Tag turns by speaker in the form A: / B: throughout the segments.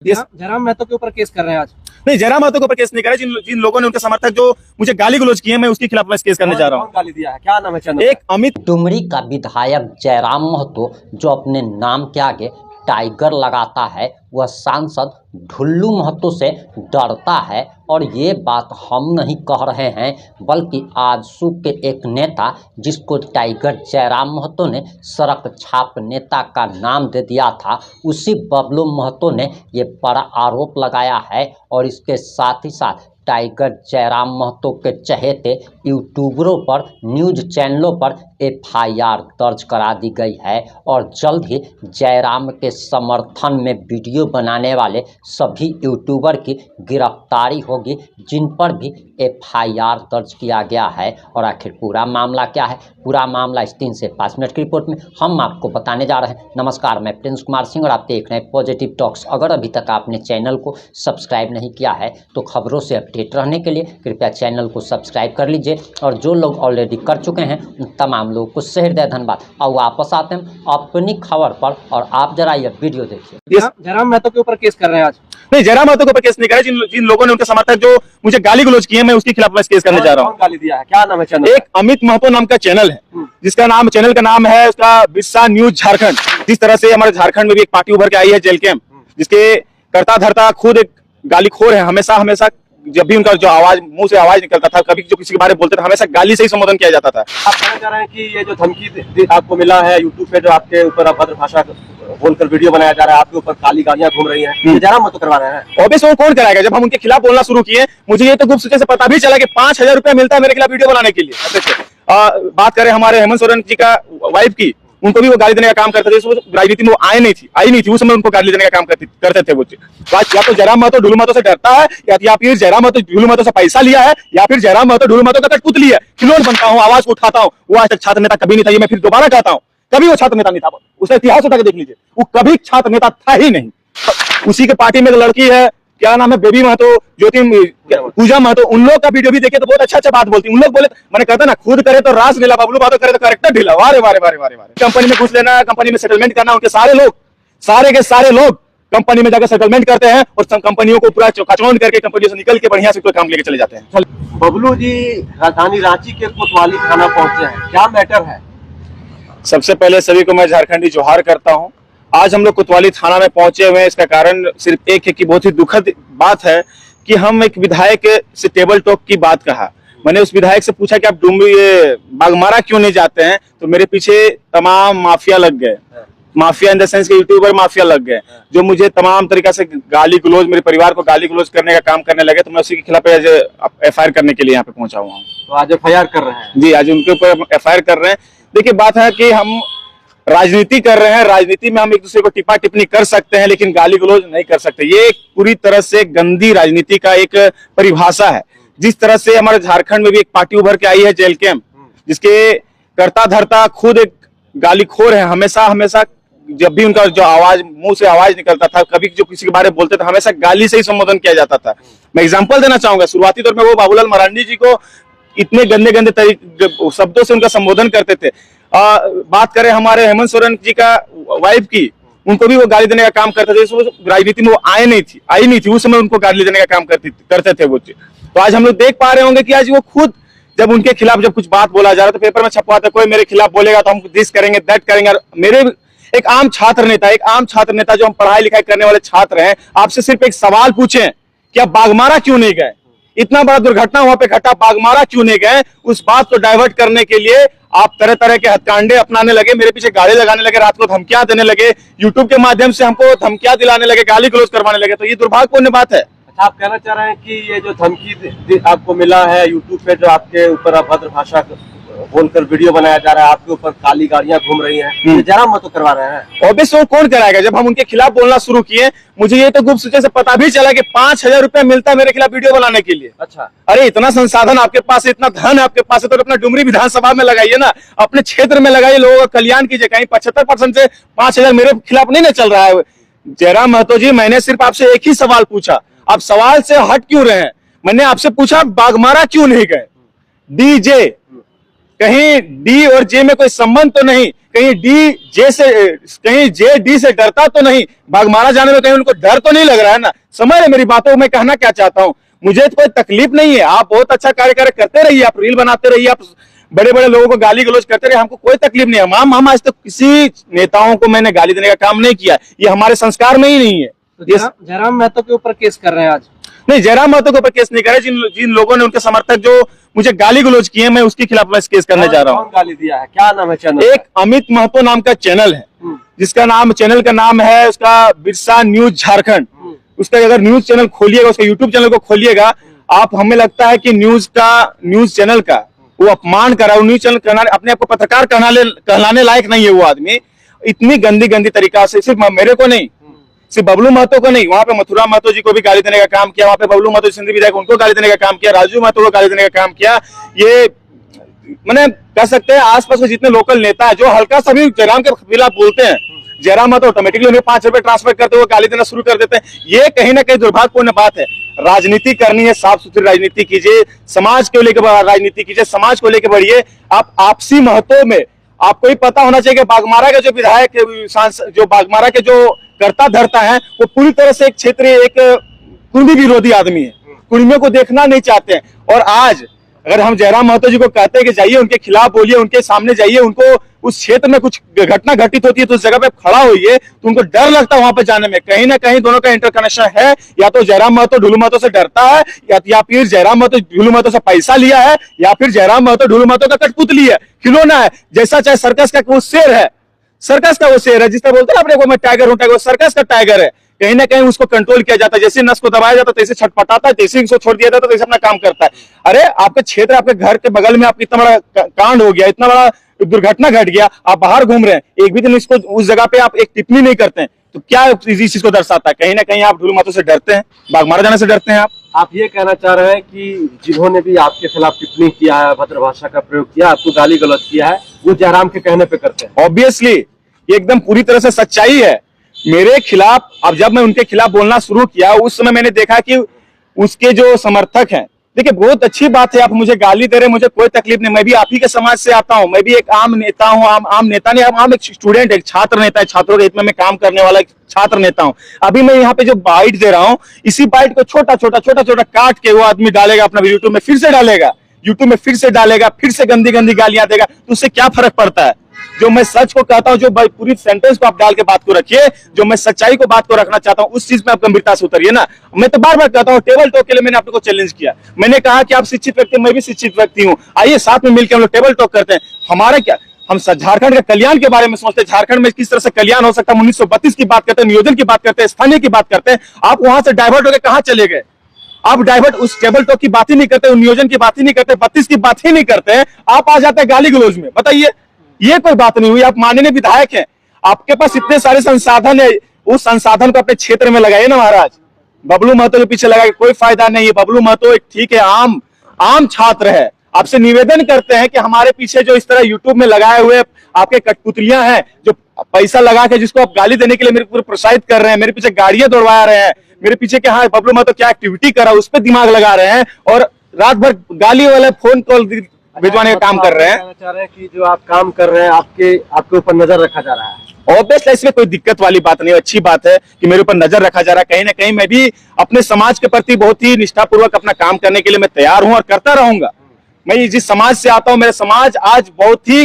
A: जयराम महतो के ऊपर केस कर रहे हैं आज?
B: नहीं, जयराम महतो के ऊपर केस नहीं कर रहे। जिन लोगों ने उनके समर्थक जो मुझे गाली गलौज किए, मैं उसके खिलाफ केस करने जा रहा हूँ।
A: गाली दिया है, क्या नाम है चैनल?
B: एक अमित
C: डुमरी का विधायक जयराम महतो जो अपने नाम के आगे टाइगर लगाता है, वह सांसद ढुल्लू महतो से डरता है। और ये बात हम नहीं कह रहे हैं, बल्कि आजसू के एक नेता जिसको टाइगर जयराम महतो ने सड़क छाप नेता का नाम दे दिया था, उसी बबलू महतो ने ये बड़ा आरोप लगाया है। और इसके साथ ही साथ टाइगर जयराम महतो के चहेते यूट्यूबरों पर, न्यूज़ चैनलों पर एफआईआर दर्ज करा दी गई है। और जल्द ही जयराम के समर्थन में वीडियो बनाने वाले सभी यूट्यूबर की गिरफ्तारी होगी, जिन पर भी एफआईआर दर्ज किया गया है। और आखिर पूरा मामला क्या है, पूरा मामला इस 3 से 5 मिनट की रिपोर्ट में हम आपको बताने जा रहे हैं। नमस्कार, मैं प्रिंस कुमार सिंह और आप देख रहे हैं पॉजिटिव टॉक्स। अगर अभी तक आपने चैनल को सब्सक्राइब नहीं किया है तो खबरों से अपडेट रहने के लिए कृपया चैनल को सब्सक्राइब कर लीजिए। और जो लोग ऑलरेडी कर चुके हैं उन तमाम लोगों को सहृदय धन्यवाद। और वापस आते हैं अपनी खबर पर, और आप जरा यह वीडियो देखिए।
A: जयराम महतो के ऊपर केस कर रहे हैं आज?
B: नहीं, जयराम महतो के ऊपर केस नहीं कर रहे। जिन लोगों ने उनके समर्थक जो मुझे गाली गलौज किए, मैं उसके खिलाफ केस करने जा रहा हूँ।
A: गाली दिया है, क्या नाम है चैनल?
B: एक अमित महतो नाम का चैनल है, जिसका नाम, चैनल का नाम है उसका बिस्सा न्यूज झारखंड। जिस तरह से हमारे झारखंड में भी एक पार्टी उभर के आई है जेल कैंप, जिसके करता धरता खुद एक गालीखोर है। हमेशा जब भी उनका जो आवाज, मुंह से आवाज निकलता था, कभी जो किसी के बारे में बोलते थे, हमेशा गाली से ही संबोधन किया जाता था।
A: आप कहना चाह रहे हैं कि ये जो धमकी आपको मिला है यूट्यूब पे, जो आपके ऊपर अभद्र भाषा बोलकर वीडियो बनाया जा रहा है, आपके ऊपर काली गालियां घूम रही हैं, ये जयराम महतो करवा रहे हैं?
B: ऑब्वियसली वो कौन कराएगा? जब हम उनके खिलाफ बोलना शुरू किए, मुझे ये तो गुप्त सूचना से पता भी चला कि 5,000 रुपया मिलता है मेरे खिलाफ वीडियो बनाने के लिए। बात करें हमारे हेमंत सोरेन जी का वाइफ की, उनको भी वो गाली देने का काम करते थे। राजनीति में वो आई नहीं थी उस समय, उनको गाली देने का काम करते थे वो। या तो जयराम महतो ढुल्लू महतो से डरता है, या फिर जयराम महतो ढुल्लू महतो से पैसा लिया है, या फिर जयराम महतो ढुल्लू महतो का कठपुतली है। खिलौना बनता हूँ, आवाज को उठाता हूँ। वो आज तक छात्र नेता कभी नहीं था। ये मैं फिर दोबारा कहता हूँ, कभी वो छात्र नेता नहीं था। उसका इतिहास उठा के देख लीजिए, वो कभी छात्र नेता था ही नहीं। उसी के पार्टी में एक लड़की है, क्या नाम है, बेबी महतो, ज्योति पूजा महतो, उन लोग का वीडियो भी देखे तो बहुत अच्छा बात बोलती। उन लोग बोले, मैंने कहता ना, खुद करे तो रास ढीला, बबलू महतो करे तो कैरेक्टर ढीला। वारे वारे वारे वारे वारे। कंपनी में घुस लेना, कंपनी में सेटलमेंट करना, उनके सारे के सारे लोग कंपनी में जाकर सेटलमेंट करते हैं और सब कंपनियों को पूरा कचौंध करके कंपनी से निकल के बढ़िया से कोई काम लेके चले जाते हैं।
A: बबलू जी राजधानी रांची के कोतवाली थाना पहुंचे हैं, क्या मैटर है?
B: सबसे पहले सभी को मैं झारखंडी जोहार करता हूं। आज हम लोग कोतवाली थाना में पहुंचे हुए हैं, इसका कारण सिर्फ एक है कि बहुत ही दुखद बात है कि हम एक विधायक से टेबल टॉक की बात कहा। मैंने उस विधायक से पूछा कि आप डुमरी बागमारा क्यों नहीं जाते हैं, तो मेरे पीछे तमाम माफिया लग गए। माफिया इन द सेंस के यूट्यूबर माफिया लग गए, जो मुझे तमाम तरीका से गाली गलौज, मेरे परिवार को गाली गलौज करने का काम करने लगे। तो मैं उसी के खिलाफ एफआईआर करने के लिए यहाँ पे पहुंचा हुआ हूँ।
A: तो आज एफआईआर कर रहे हैं? जी,
B: आज उनके ऊपर एफआईआर कर रहे हैं। देखिए, बात है कि हम राजनीति कर रहे हैं, राजनीति में हम एक दूसरे को टिप्पा टिप्पणी कर सकते हैं, लेकिन गाली गलौज नहीं कर सकते। ये एक पूरी तरह से गंदी राजनीति का एक परिभाषा है। जिस तरह से हमारे झारखंड में भी एक पार्टी उभर के आई है जेल कैंप, जिसके करता धरता खुद एक गालीखोर है। हमेशा जब भी उनका जो आवाज, मुंह से आवाज निकलता था, कभी जो किसी के बारे में बोलते थे, हमेशा गाली से ही संबोधन किया जाता था। मैं एग्जांपल देना चाहूंगा। शुरुआती दौर में वो बाबूलाल मरांडी जी को इतने गंदे शब्दों से उनका संबोधन करते थे। बात करें हमारे हेमंत सोरेन जी का वाइफ की, उनको भी वो गाली देने का काम करते थे। राजनीति में वो आई नहीं थी उस समय, उनको गाली देने का काम करते थे वो। तो आज हम लोग देख पा रहे होंगे कि आज वो खुद, जब उनके खिलाफ जब कुछ बात बोला जा रहा है तो पेपर में छपवाता, कोई मेरे खिलाफ बोलेगा तो हम दिस करेंगे, दैट करेंगे। मेरे एक आम छात्र नेता जो हम पढ़ाई लिखाई करने वाले छात्र हैं, आपसे सिर्फ एक सवाल पूछें कि आप बागमारा क्यों नहीं गए? इतना बड़ा दुर्घटना वहां पे घटा, बागमारा क्यों नहीं गए? उस बात को डाइवर्ट करने के लिए आप तरह तरह के हथकंडे अपनाने लगे, मेरे पीछे गाड़ी लगाने लगे, रात को धमकियां देने लगे, यूट्यूब के माध्यम से हमको धमकियां दिलाने लगे, गाली गलौज करवाने लगे। तो ये दुर्भाग्यपूर्ण बात है।
A: अच्छा, आप कहना चाह रहे हैं कि ये जो धमकी आपको मिला है यूट्यूब पे, जो आपके ऊपर अभद्र भाषा बोलकर वीडियो बनाया जा रहा है, आपके ऊपर काली गाड़ियां घूम रही हैं, ये जयराम महतो करवा रहे हैं?
B: ऑब्वियसली वो कौन कराएगा? जब हम उनके खिलाफ बोलना शुरू किए, मुझे ये तो गुप्त सूचना से पता भी चला कि 5,000 रुपया मिलता है मेरे खिलाफ वीडियो बनाने के लिए।
A: अच्छा,
B: अरे इतना संसाधन आपके पास है, इतना धन है आपके पास है, तो अपना डुमरी विधानसभा में लगाइए ना, अपने क्षेत्र में लगाइए, लोगों का कल्याण कीजिए। कहीं 75% से 5,000 मेरे खिलाफ नहीं ना चल रहा है। जयराम महतो जी, मैंने सिर्फ आपसे एक ही सवाल पूछा, आप सवाल से हट क्यों रहे हैं? मैंने आपसे पूछा बागमारा क्यों नहीं गए? डीजे कहीं डी और जे में कोई संबंध तो नहीं, कहीं जे डी से डरता तो नहीं, बाघमारा जाने में कहीं उनको डर तो नहीं लग रहा है ना। समझ रहे मेरी बातों को मैं कहना क्या चाहता हूं। मुझे तो कोई तकलीफ नहीं है, आप बहुत अच्छा कार्य करते रहिए, आप रील बनाते रहिए, आप बड़े बड़े लोगों को गाली गलौज करते रहे, हमको कोई तकलीफ नहीं है। हम आज तक किसी नेताओं को मैंने गाली देने का काम नहीं किया, ये हमारे संस्कार में ही नहीं है।
A: तो जयराम महतो के ऊपर केस कर रहे हैं आज?
B: नहीं, जयराम महतो के ऊपर केस नहीं कर रहे। जिन लोगों ने, उनके समर्थक जो मुझे गाली गलौज किए, मैं उसके खिलाफ मैं केस करने जा रहा हूँ।
A: कौन गाली दिया है, क्या नाम है चैनल?
B: एक अमित महतो नाम का चैनल है, चैनल का नाम है उसका बिरसा न्यूज झारखंड। उसका अगर न्यूज चैनल खोलिएगा, उसका यूट्यूब चैनल को खोलिएगा आप, हमें लगता है कि न्यूज चैनल का वो अपमान कर रहा है। न्यूज चैनल अपने आप को पत्रकार कहलाने लायक नहीं है वो आदमी। इतनी गंदी तरीका से, सिर्फ मेरे को नहीं, सिर्फ बबलू महतो को नहीं, वहां पे मथुरा महतो जी को भी गाली देने का काम किया, वहां पे बबलू महतो सिंधी विधायक उनको गाली देने का काम किया, राजू महतो को गाली देने का काम किया। ये मैंने कह सकते हैं आसपास के जितने लोकल नेता है जो हल्का सा भी जयराम के खिलाफ बोलते हैं, जयराम महतो ऑटोमेटिकली उन्हें 5 रुपए ट्रांसफर करते हुए गाली देना शुरू कर देते हैं। ये कहीं ना कहीं दुर्भाग्यपूर्ण बात है। राजनीति करनी है, साफ सुथरी राजनीति कीजिए, समाज को लेकर राजनीति कीजिए, समाज को लेकर बढ़िए। आप आपसी महत्व में आपको ही पता होना चाहिए कि बाघमारा के जो विधायक, जो बाघमारा के जो कर्ता धर्ता है, वो पूरी तरह से एक क्षेत्रीय, एक कुर्मी विरोधी आदमी है, कुर्मियों को देखना नहीं चाहते हैं। और आज अगर हम जयराम महतो जी को कहते हैं कि जाइए उनके खिलाफ बोलिए, उनके सामने जाइए, उनको उस क्षेत्र में कुछ घटना घटित होती है तो उस जगह पे खड़ा होइए, तो उनको डर लगता है वहां पे जाने में। कहीं ना कहीं दोनों का इंटरकनेक्शन है, या तो जयराम महतो ढुलू महतो से डरता है, या फिर जयराम महतो ढुलू महतो से पैसा लिया है, या फिर जयराम महतो ढुलू महतो का कठपुतली है, खिलौना है। जैसा चाहे सर्कस का वो शेर है, सर्कस का वो शेर है, जिस तरह बोलते हैं अपने को मैं टाइगर हूं, टाइगर, सर्कस का टाइगर है। कहीं ना कहीं उसको कंट्रोल किया जाता है, जैसे नस को दबाया जाता है तैसे छटपटाता है, जैसे उसको छोड़ दिया जाता है तैसे अपना काम करता है। अरे आपके क्षेत्र, आपके घर के बगल में आपका इतना बड़ा कांड हो गया, इतना बड़ा दुर्घटना घट गया, आप बाहर घूम रहे हैं, एक भी दिन इसको उस जगह पे आप एक टिप्पणी नहीं करते हैं, तो क्या इस चीज को दर्शाता है? कहीं ना कहीं आप ढुलू महतो से डरते हैं, बाघमारा जाने से डरते हैं।
A: आप ये कहना चाह रहे हैं कि जिन्होंने भी आपके खिलाफ टिप्पणी किया है, अभद्र भाषा का प्रयोग किया, आपको गाली गलौज किया है, वो जयराम के कहने पे करते हैं?
B: ऑब्वियसली ये एकदम पूरी तरह से सच्चाई है। मेरे खिलाफ, अब जब मैं उनके खिलाफ बोलना शुरू किया, उस समय मैंने देखा कि उसके जो समर्थक हैं, देखिए बहुत अच्छी बात है, आप मुझे गाली दे रहे हैं, मुझे कोई तकलीफ नहीं, मैं भी आप ही के समाज से आता हूं, मैं भी एक आम नेता हूं, आम नेता नहीं, आम एक स्टूडेंट, एक छात्र नेता है, छात्रों के हित में मैं काम करने वाला एक छात्र नेता हूं। अभी मैं यहाँ पे जो बाइट दे रहा हूं, इसी बाइट को छोटा छोटा काट के वो आदमी डालेगा अपना यूट्यूब में, फिर से डालेगा, फिर से गंदी गालियां देगा, तो उससे क्या फर्क पड़ता है? जो मैं सच को कहता हूं, जो पूरी सेंटेंस को आप डाल के बात को रखिए, जो मैं सच्चाई को बात को रखना चाहता हूं, उस चीज में आप गंभीरता से उतरिए ना। मैं तो बार बार कहता हूं, टेबल टॉक के लिए मैंने आपको चैलेंज किया, मैंने कहा कि आप शिक्षित व्यक्ति, मैं भी शिक्षित व्यक्ति हूं, आइए साथ में मिलकर हम लोग टेबल टॉक करते हैं। हमारा क्या, हम झारखंड के कल्याण के बारे में सोचते हैं, झारखंड में किस तरह से कल्याण हो सकता है। 1932 की बात करते हैं, नियोजन की बात करते हैं, स्थानीय की बात करते हैं। आप वहां से डाइवर्ट होकर कहां चले गए? आप डाइवर्ट उस टेबल टॉक की बात ही नहीं करते, नियोजन की बात ही नहीं करते, 32 की बात ही नहीं करते हैं, आप आ जाते हैं गाली गलौज में। बताइए, ये कोई बात नहीं हुई। आप माननीय विधायक हैं, आपके पास इतने सारे संसाधन है, उस संसाधन को अपने क्षेत्र में लगाइए ना महाराज। बबलू महतो के पीछे लगा के कोई फायदा नहीं है। बबलू महतो एक ठीक है, आम छात्र है। आपसे निवेदन करते हैं कि हमारे पीछे जो इस तरह यूट्यूब में लगाए हुए आपके कठपुतलियां हैं, जो पैसा लगा के जिसको आप गाली देने के लिए मेरे को प्रोत्साहित कर रहे हैं, मेरे पीछे गाड़ियां दौड़वा रहे हैं, मेरे पीछे कि हाँ बबलू महतो क्या एक्टिविटी कर रहा है उस पर दिमाग लगा रहे हैं, और रात भर गाली वाले फोन कॉल भिजवाने का काम कर रहे हैं।
A: चाह रहे हैं कि जो आप काम कर रहे हैं, आपके ऊपर नजर रखा जा रहा है।
B: ऑब्वियसली इसमें कोई दिक्कत वाली बात नहीं, अच्छी बात है कि मेरे ऊपर नजर रखा जा रहा है। कहीं ना कहीं मैं भी अपने समाज के प्रति बहुत ही निष्ठापूर्वक अपना काम करने के लिए मैं तैयार हूं और करता रहूंगा। मैं जिस समाज से आता हूं, मेरा समाज आज बहुत ही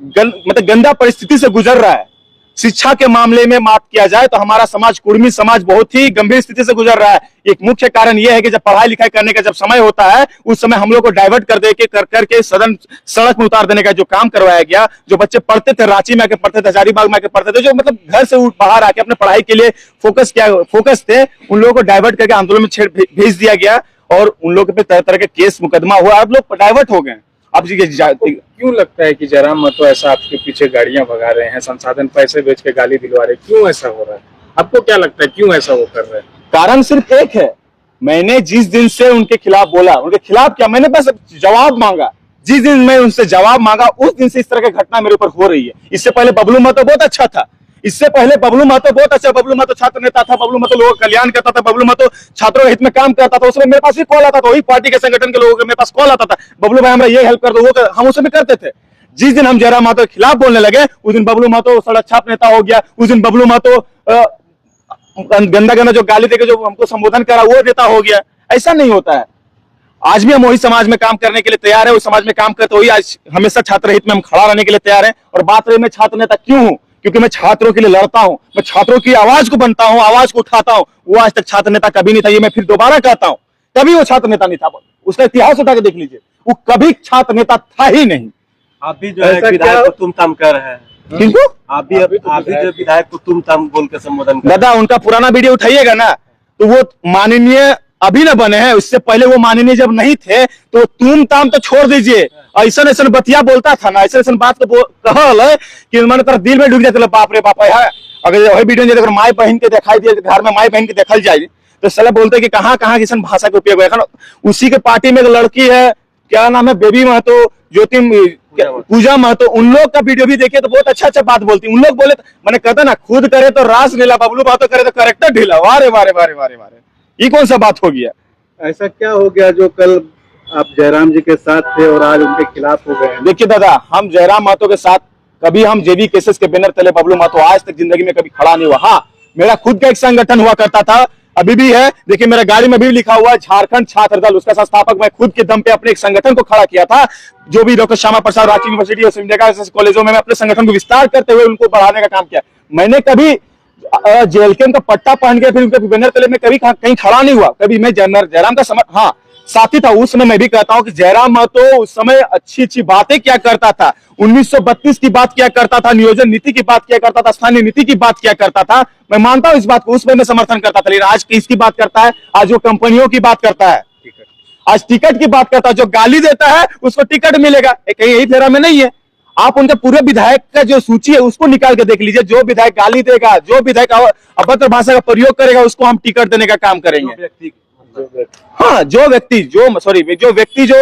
B: मतलब गंदा परिस्थिति से गुजर रहा है। शिक्षा के मामले में बात किया जाए तो हमारा समाज, कुर्मी समाज, बहुत ही गंभीर स्थिति से गुजर रहा है। एक मुख्य कारण यह है कि जब पढ़ाई लिखाई करने का जब समय होता है, उस समय हम लोग को डाइवर्ट करके सड़क में उतार देने का जो काम करवाया गया। जो बच्चे पढ़ते थे, रांची में आके पढ़ते थे, हजारीबाग में आके पढ़ते थे, जो मतलब घर से बाहर आके अपने पढ़ाई के लिए फोकस थे, उन लोगों को डाइवर्ट करके आंदोलन में भेज दिया गया और उन लोगों पे तरह तरह के केस मुकदमा हुआ। अब लोग डाइवर्ट हो गए। अब
D: क्यों लगता है कि जयराम महतो ऐसा आपके पीछे गाड़ियां भगा रहे हैं, संसाधन पैसे बेच के गाली दिलवा रहे हैं? क्यों ऐसा हो रहा है? आपको क्या लगता है क्यों ऐसा वो कर रहे हैं?
B: कारण सिर्फ एक है, मैंने जिस दिन से उनके खिलाफ बोला, उनके खिलाफ क्या, मैंने बस जवाब मांगा। जिस दिन मैं उनसे जवाब मांगा, उस दिन से इस तरह की घटना मेरे ऊपर हो रही है। इससे पहले बबलू महतो बहुत अच्छा था, इससे पहले बबलू महतो बहुत अच्छा, बबलू महतो छात्र नेता था, बबलू महतो लोगों का कल्याण करता था, बबलू महतो छात्रों के हित में काम करता था। उसमें मेरे पास भी कॉल आता था, वही पार्टी के संगठन के लोगों के मेरे पास कॉल आता था, बबलू भाई हमारा ये हेल्प कर दो, वो हम उसमें करते थे। जिस दिन हम जयराम महतो के खिलाफ बोलने लगे उस दिन बबलू महतो सड़क छाप नेता हो गया, उस दिन बबलू महतो गंदा गंदा जो गाली देके जो हमको संबोधन करा वो नेता हो गया। ऐसा नहीं होता है। आज भी हम वही समाज में काम करने के लिए तैयार है, उस समाज में काम करते हुए आज हमेशा छात्र हित में हम खड़ा रहने के लिए तैयार है। और बात रही मैं छात्र नेता क्यों हूं, क्योंकि मैं छात्रों के लिए लड़ता हूं, मैं छात्रों की आवाज को बनता हूं, आवाज को उठाता हूं। वो आज तक छात्र नेता कभी नहीं था, ये मैं फिर दोबारा कहता हूं, कभी वो छात्र नेता नहीं था। उसका इतिहास उठा के देख लीजिए, वो कभी छात्र नेता था ही नहीं।
A: आप भी जो है विधायक को तुम तम कर रहे हैं,
B: किंतु
A: आप भी जो विधायक को तुम तम बोल के संबोधन कर
B: दादा उनका पुराना वीडियो उठाइएगा ना, तो वो माननीय अभी न बने हैं, उससे पहले वो माननीय जब नहीं थे तो तुम ताम तो छोड़ दीजिए, ऐसा ऐसा बतिया बोलता था ना, ऐसा बात को कहल कि मैंने तरह दिल में डूब जाते बाप रे बाप है। अगर वही वीडियो अगर माई बहन के दिखाई दिए, घर में माई बहन के देखल जाए तो सलाह बोलते कि कहाँ कहाँ किस भाषा का उपयोग है। उसी के पार्टी में एक लड़की है, क्या नाम है, बेबी महतो, ज्योति पूजा महतो, उन लोग का वीडियो भी देखिए तो बहुत अच्छा अच्छा बात बोलती। उन लोग बोले मैंने कहता ना, खुद करे तो रास नीला, बबलू महतो करे तो करेक्टर ढीला। वारे वारे वारे वारे वारे, ये कौन सा बात हो गया?
E: ऐसा क्या हो गया जो कल आप जयराम जी के साथ थे और आज उनके खिलाफ हो गए?
B: देखिए दादा, हम जयराम महतो के साथ कभी हम जेबी केसेस के बैनर तले बबलू महतो आज तक जिंदगी में कभी खड़ा नहीं हुआ। हाँ, मेरा खुद का एक संगठन हुआ करता था, अभी भी है। देखिए मेरा गाड़ी में भी लिखा हुआ है झारखंड छात्र दल, उसका संस्थापक मैं खुद के दम पे अपने एक संगठन को खड़ा किया था। जो भी डॉक्टर श्यामा प्रसाद रांची यूनिवर्सिटी और इंडिया कॉलेजों में मैं अपने संगठन को विस्तार करते हुए उनको बढ़ाने का काम किया। मैंने कभी जेएलके का पट्टा पहन के फिर उनके बैनर तले में कभी कहीं खड़ा नहीं हुआ। कभी मैं जयराम का हाँ साथी था उस समय। मैं भी कहता हूं कि जयराम महतो उस समय अच्छी अच्छी बातें क्या करता था, 1932 की बात किया करता था, नियोजन नीति की बात किया करता था, स्थानीय नीति की बात किया करता था। मैं मानता हूं इस बात को, उसमें मैं समर्थन करता था। लेकिन आज किसकी बात करता है? आज वो कंपनियों की बात करता है, आज टिकट की बात करता है। जो गाली देता है उसको टिकट मिलेगा, कहीं यही फेरा में नहीं है। आप उनके पूरे विधायक का जो सूची है उसको निकाल के देख लीजिए। जो विधायक गाली देगा, जो विधायक अभद्र भाषा का प्रयोग करेगा, उसको हम टिकट देने का काम करेंगे। हाँ, जो व्यक्ति जो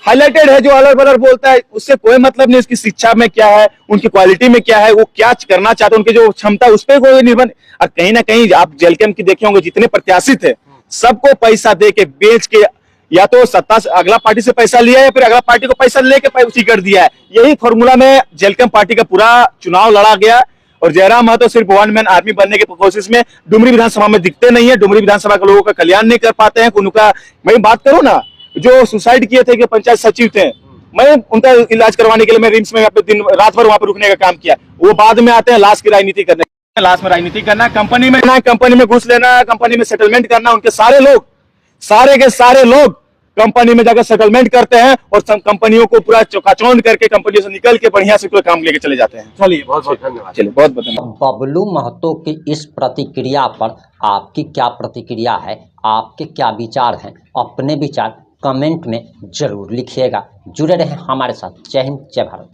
B: हाईलाइटेड है, जो अलग बलर बोलता है, उससे कोई मतलब नहीं उसकी शिक्षा में क्या है, उनकी क्वालिटी में क्या है, वो क्या करना चाहते हैं, उनकी जो क्षमता उस पर कोई निर्भर। और कहीं ना कहीं आप जेएलके की देखे होंगे, जितने प्रत्याशी थे सबको पैसा दे के बेच के, या तो सत्ता से अगला पार्टी से पैसा लिया या फिर अगला पार्टी को पैसा लेके टिकट दिया है। यही फॉर्मूला में जेएलके पार्टी का पूरा चुनाव लड़ा गया। और जयराम महतो सिर्फ वन मैन आर्मी बनने की कोशिश में डुमरी विधानसभा में दिखते नहीं है, डुमरी विधानसभा के लोगों का कल्याण नहीं कर पाते हैं। उनका मैं बात करूं ना, जो सुसाइड किए थे, कि पंचायत सचिव थे, मैं उनका इलाज करवाने के लिए मैं रिम्स में दिन रात भर वहां पर रुकने का काम किया। वो बाद में आते हैं लाश की राजनीति करने, लाश में राजनीति करना, कंपनी में घुस लेना, कंपनी में सेटलमेंट करना। उनके सारे लोग, सारे के सारे लोग कंपनी में जाकर सेटलमेंट करते हैं और कंपनियों को पूरा चौकाचौंध करके कंपनी से निकल के बढ़िया से कोई काम लेके चले जाते हैं।
A: चलिए, बहुत बहुत धन्यवाद।
B: चलिए, बहुत बहुत धन्यवाद।
C: बबलू महतो की इस प्रतिक्रिया पर आपकी क्या प्रतिक्रिया है, आपके क्या विचार हैं? अपने विचार कमेंट में जरूर लिखिएगा। जुड़े रहें हमारे साथ। जय हिंद, जय भारत।